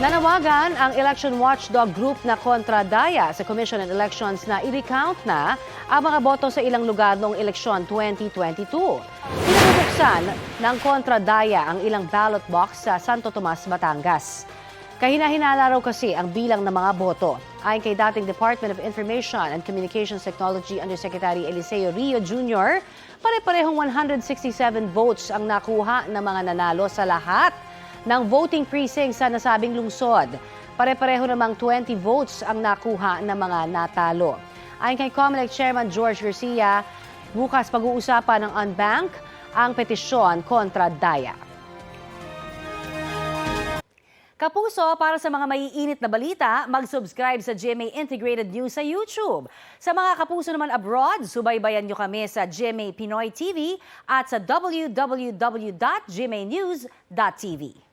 Nanawagan ang election watchdog group na Kontra Daya sa Commission on Elections na i-recount na ang mga boto sa ilang lugar noong eleksyon 2022. Pinabubuksan ng Kontra Daya ang ilang ballot box sa Santo Tomas, Batangas. Kahina-hinala raw kasi ang bilang ng mga boto. Ayon kay dating Department of Information and Communications Technology Undersecretary Eliseo Rio Jr., pare-parehong 167 votes ang nakuha ng mga nanalo sa lahat ng voting precinct sa nasabing lungsod. Pare-pareho namang 20 votes ang nakuha ng mga natalo. Ayon kay COMELEC Chairman George Garcia, bukas pag-uusapan ng Unbank ang petisyon kontra Daya. Kapuso, para sa mga maiinit na balita, mag-subscribe sa GMA Integrated News sa YouTube. Sa mga kapuso naman abroad, subaybayan nyo kami sa GMA Pinoy TV at sa www.gmanews.tv.